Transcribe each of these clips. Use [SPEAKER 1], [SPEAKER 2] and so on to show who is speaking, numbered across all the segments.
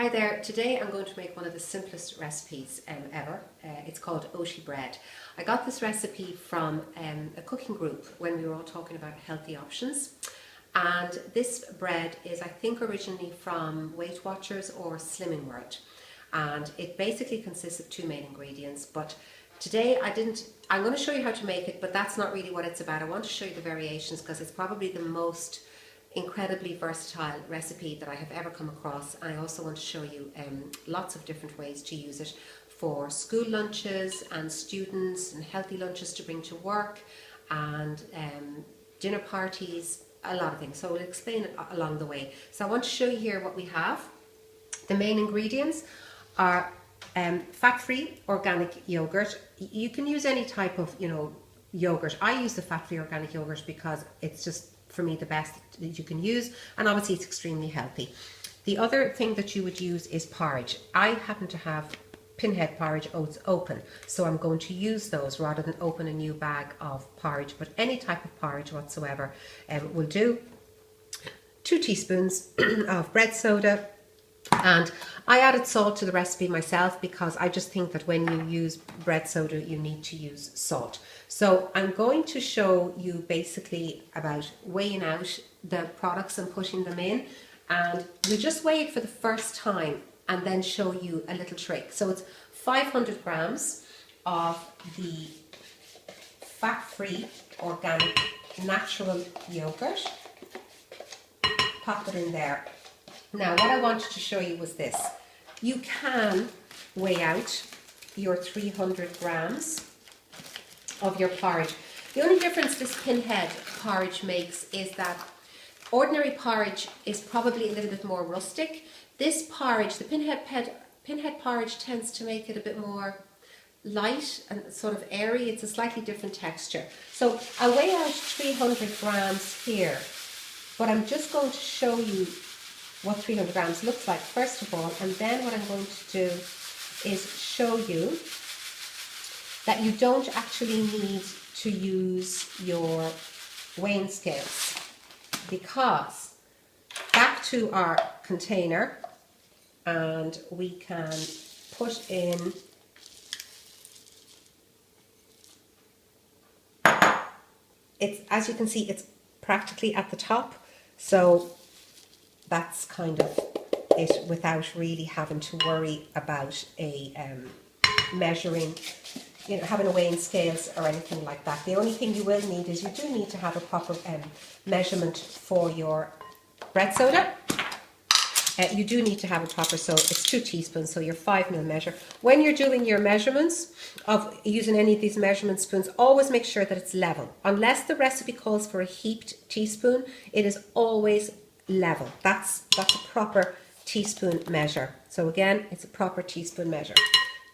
[SPEAKER 1] Hi there, today I'm going to make one of the simplest recipes ever. It's called Oat Bread. I got this recipe from a cooking group when we were all talking about healthy options. And this bread is, I think, originally from Weight Watchers or Slimming World. And it basically consists of two main ingredients. But today I'm going to show you how to make it, but that's not really what it's about. I want to show you the variations because it's probably the most incredibly versatile recipe that I have ever come across. I also want to show you lots of different ways to use it for school lunches and students, and healthy lunches to bring to work, and dinner parties, a lot of things. So I'll explain it along the way. So I want to show you here what we have. The main ingredients are fat-free organic yogurt. You can use any type of yogurt. I use the fat-free organic yogurt because it's just, for me, the best that you can use, and obviously it's extremely healthy. The other thing that you would use is porridge. I happen to have pinhead porridge oats open, so I'm going to use those rather than open a new bag of porridge, but any type of porridge whatsoever will do. 2 teaspoons of bread soda, and I added salt to the recipe myself because I just think that when you use bread soda you need to use salt. So I'm going to show you basically about weighing out the products and putting them in, and we just weigh it for the first time and then show you a little trick. So it's 500 grams of the fat-free organic natural yogurt. Pop it in there. Now what I wanted to show you was this. You can weigh out your 300 grams of your porridge. The only difference this pinhead porridge makes is that ordinary porridge is probably a little bit more rustic. This porridge, the pinhead porridge, tends to make it a bit more light and sort of airy. It's a slightly different texture. So I weigh out 300 grams here, but I'm just going to show you what 300 grams looks like first of all, and then what I'm going to do is show you that you don't actually need to use your weighing scales, because back to our container, and we can put in it's, as you can see, it's practically at the top, so that's kind of it without really having to worry about a measuring, having a weighing scales or anything like that. The only thing you will need is you do need to have a proper measurement for your bread soda. You do need to have a proper, so it's 2 teaspoons, so your 5 ml measure. When you're doing your measurements of using any of these measurement spoons, always make sure that it's level. Unless the recipe calls for a heaped teaspoon, it is always level. That's a proper teaspoon measure. So again, it's a proper teaspoon measure.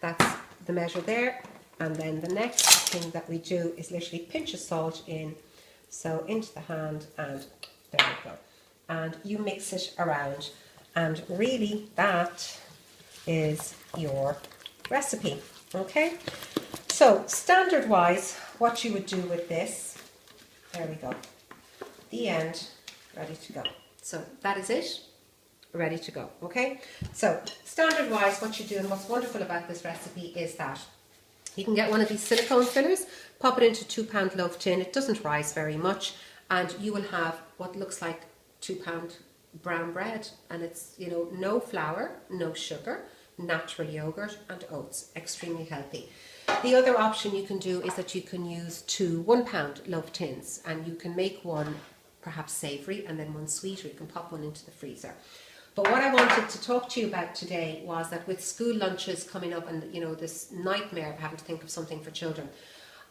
[SPEAKER 1] That's the measure there. And then the next thing that we do is literally pinch of salt in, so into the hand, and there we go. And you mix it around, and really that is your recipe. Okay, so standard wise, what you would do with this, there we go, the end, ready to go. So that is it, ready to go. Okay, so standard wise, what you do, and what's wonderful about this recipe is that you can get one of these silicone fillers, pop it into a 2-pound loaf tin. It doesn't rise very much, and you will have what looks like 2-pound brown bread, and it's no flour, no sugar, natural yogurt and oats, extremely healthy. The other option you can do is that you can use 2 1-pound loaf tins, and you can make one perhaps savoury and then one sweet, or you can pop one into the freezer. But what I wanted to talk to you about today was that with school lunches coming up, and this nightmare of having to think of something for children,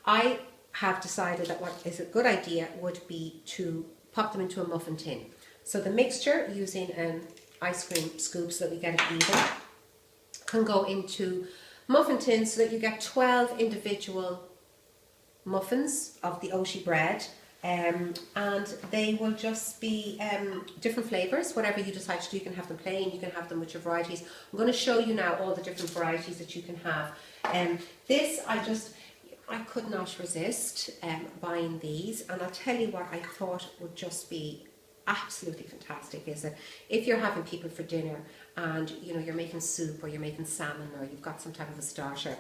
[SPEAKER 1] I have decided that what is a good idea would be to pop them into a muffin tin. So the mixture, using an ice cream scoop so that we get it even, can go into muffin tins so that you get 12 individual muffins of the Oat Bread. And they will just be different flavours, whatever you decide to do. You can have them plain, you can have them with your varieties. I'm going to show you now all the different varieties that you can have. This, I could not resist buying these, and I'll tell you what I thought would just be absolutely fantastic is that if you're having people for dinner and you're making soup, or you're making salmon, or you've got some type of a starter,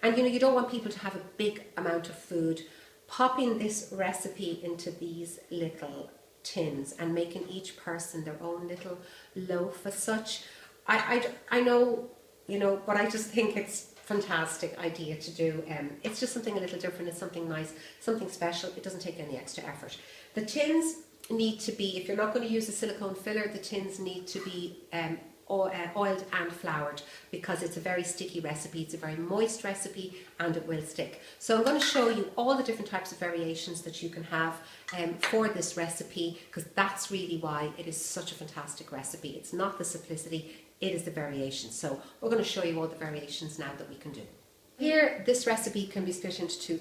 [SPEAKER 1] and you don't want people to have a big amount of food. Popping this recipe into these little tins and making each person their own little loaf as such, I know, but I just think it's fantastic idea to do. It's just something a little different. It's something nice, something special. It doesn't take any extra effort. The tins need to be, if you're not going to use a silicone filler, the tins need to be oiled and floured, because it's a very sticky recipe. It's a very moist recipe, and it will stick. So I'm going to show you all the different types of variations that you can have for this recipe, because that's really why it is such a fantastic recipe. It's not the simplicity, it is the variations. So we're going to show you all the variations now that we can do. Here, this recipe can be split into two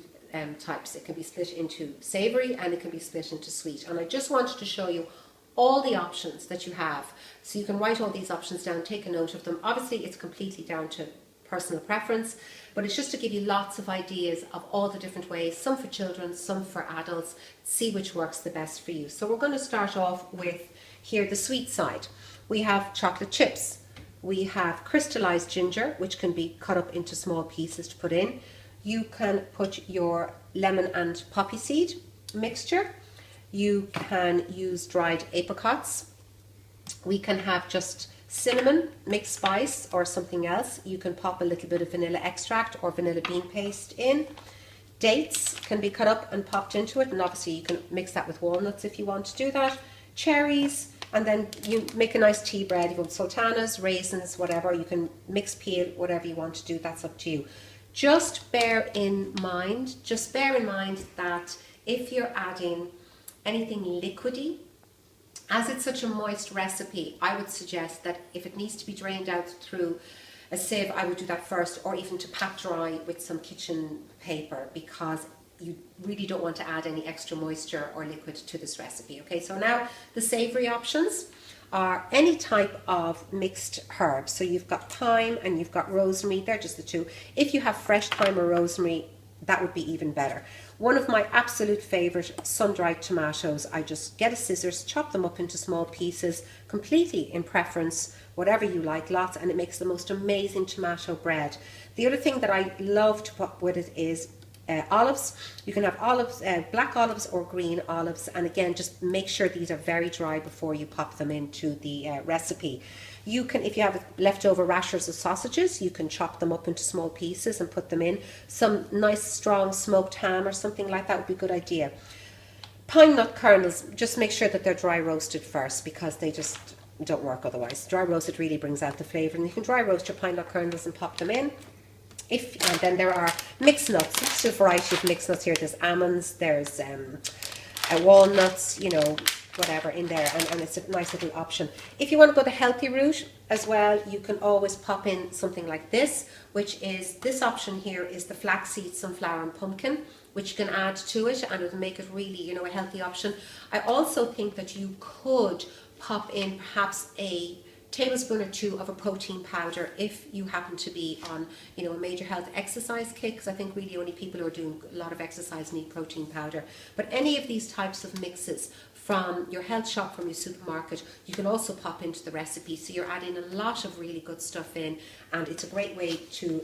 [SPEAKER 1] types. It can be split into savoury, and it can be split into sweet. And I just wanted to show you all the options that you have. So you can write all these options down, take a note of them. Obviously, it's completely down to personal preference, but it's just to give you lots of ideas of all the different ways, some for children, some for adults, see which works the best for you. So we're going to start off with here the sweet side. We have chocolate chips. We have crystallized ginger, which can be cut up into small pieces to put in. You can put your lemon and poppy seed mixture. You can use dried apricots. We can have just cinnamon, mixed spice, or something else. You can pop a little bit of vanilla extract or vanilla bean paste in. Dates can be cut up and popped into it, and obviously you can mix that with walnuts if you want to do that. Cherries, and then you make a nice tea bread. You want sultanas, raisins, whatever. You can mix peel, whatever you want to do, that's up to you. Just bear in mind that if you're adding anything liquidy, as it's such a moist recipe, I would suggest that if it needs to be drained out through a sieve, I would do that first, or even to pat dry with some kitchen paper, because you really don't want to add any extra moisture or liquid to this recipe. Okay, so now the savoury options are any type of mixed herbs. So you've got thyme and you've got rosemary, they're just the two. If you have fresh thyme or rosemary, that would be even better. One of my absolute favourite, sun-dried tomatoes. I just get a scissors, chop them up into small pieces, completely in preference, whatever you like, lots, and it makes the most amazing tomato bread. The other thing that I love to put with it is olives. You can have olives, black olives or green olives, and again, just make sure these are very dry before you pop them into the recipe. You can, if you have leftover rashers of sausages, you can chop them up into small pieces and put them in. Some nice strong smoked ham or something like that would be a good idea. Pine nut kernels, just make sure that they're dry roasted first, because they just don't work otherwise. Dry roasted really brings out the flavour, and you can dry roast your pine nut kernels and pop them in. And then there are mixed nuts. There's a variety of mixed nuts here. There's almonds, there's walnuts, whatever in there, and it's a nice little option. If you want to go the healthy route as well, you can always pop in something like this, which is, this option here is the flaxseed, sunflower and pumpkin, which you can add to it, and it will make it really, a healthy option. I also think that you could pop in perhaps a tablespoon or two of a protein powder if you happen to be on a major health exercise kick, because I think really only people who are doing a lot of exercise need protein powder. But any of these types of mixes from your health shop, from your supermarket, you can also pop into the recipe, so you're adding a lot of really good stuff in, and it's a great way to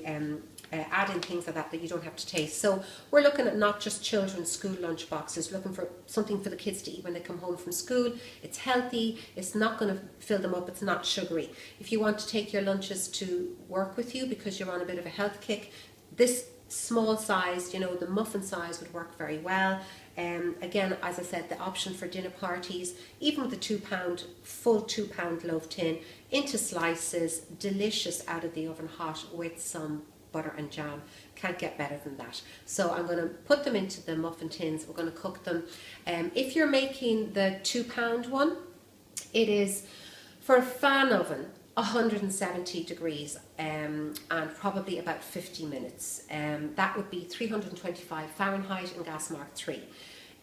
[SPEAKER 1] add in things like that you don't have to taste. So we're looking at not just children's school lunch boxes, looking for something for the kids to eat when they come home from school. It's healthy, it's not going to fill them up, it's not sugary. If you want to take your lunches to work with you because you're on a bit of a health kick, this small size, the muffin size would work very well. Again, as I said, the option for dinner parties, even with the full 2 pound loaf tin, into slices, delicious out of the oven hot with some butter and jam. Can't get better than that. So I'm going to put them into the muffin tins. We're going to cook them. If you're making the 2 pound one, it is for a fan oven 170 degrees and probably about 50 minutes. That would be 325 Fahrenheit and gas mark 3.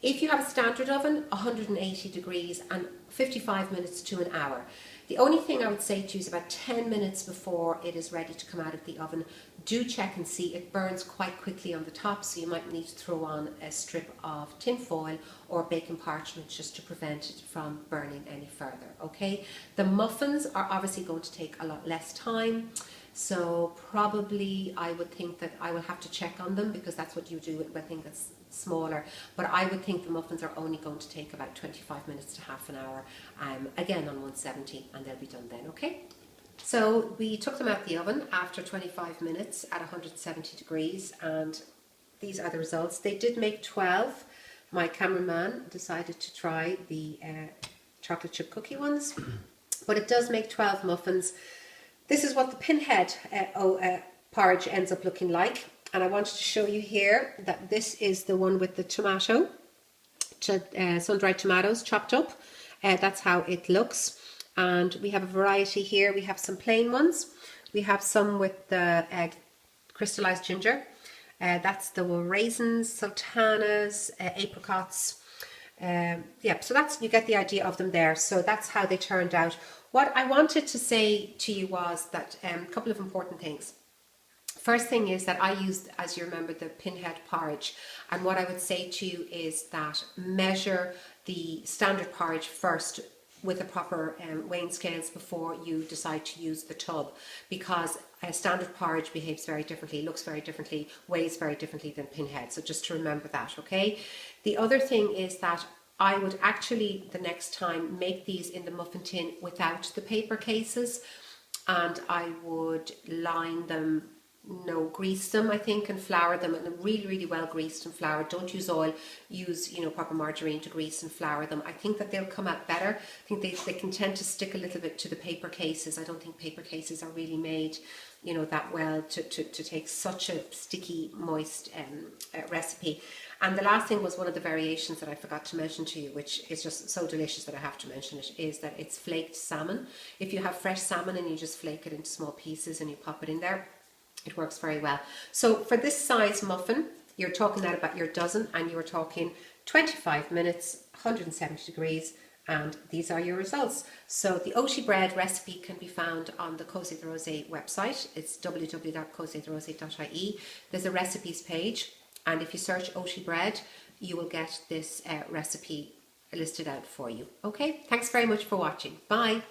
[SPEAKER 1] If you have a standard oven, 180 degrees and 55 minutes to an hour. The only thing I would say to you is about 10 minutes before it is ready to come out of the oven, do check and see. It burns quite quickly on the top, so you might need to throw on a strip of tin foil or baking parchment just to prevent it from burning any further, okay? The muffins are obviously going to take a lot less time, so probably I would think that I will have to check on them, because that's what you do with anything that's smaller, but I would think the muffins are only going to take about 25 minutes to half an hour, again on 170, and they'll be done then, okay? So we took them out the oven after 25 minutes at 170 degrees, and these are the results. They did make 12. My cameraman decided to try the chocolate chip cookie ones, but it does make 12 muffins. This is what the pinhead porridge ends up looking like. And I wanted to show you here that this is the one with the tomato, sun-dried tomatoes chopped up. That's how it looks. And we have a variety here. We have some plain ones. We have some with the crystallized ginger. That's the raisins, sultanas, apricots. Yeah, so that's, you get the idea of them there. So that's how they turned out. What I wanted to say to you was that a couple of important things. First thing is that I used, as you remember, the pinhead porridge, and what I would say to you is that measure the standard porridge first with the proper weighing scales before you decide to use the tub, because a standard porridge behaves very differently, looks very differently, weighs very differently than pinhead. So just to remember that, okay? The other thing is that I would actually, the next time, make these in the muffin tin without the paper cases, and I would line them, grease them, I think, and flour them, and really, really well greased and floured. Don't use oil, use, proper margarine to grease and flour them. I think that they'll come out better. I think they can tend to stick a little bit to the paper cases. I don't think paper cases are really made, that well to take such a sticky, moist recipe. And the last thing was one of the variations that I forgot to mention to you, which is just so delicious that I have to mention it, is that it's flaked salmon. If you have fresh salmon and you just flake it into small pieces and you pop it in there, it works very well. So for this size muffin, you're talking at about your dozen, and you're talking 25 minutes, 170 degrees, and these are your results. So the Oat Bread recipe can be found on the Cosy the Rosé website. It's www.cosytherosé.ie. There's a recipes page, and if you search Oat Bread, you will get this recipe listed out for you. Okay, thanks very much for watching. Bye.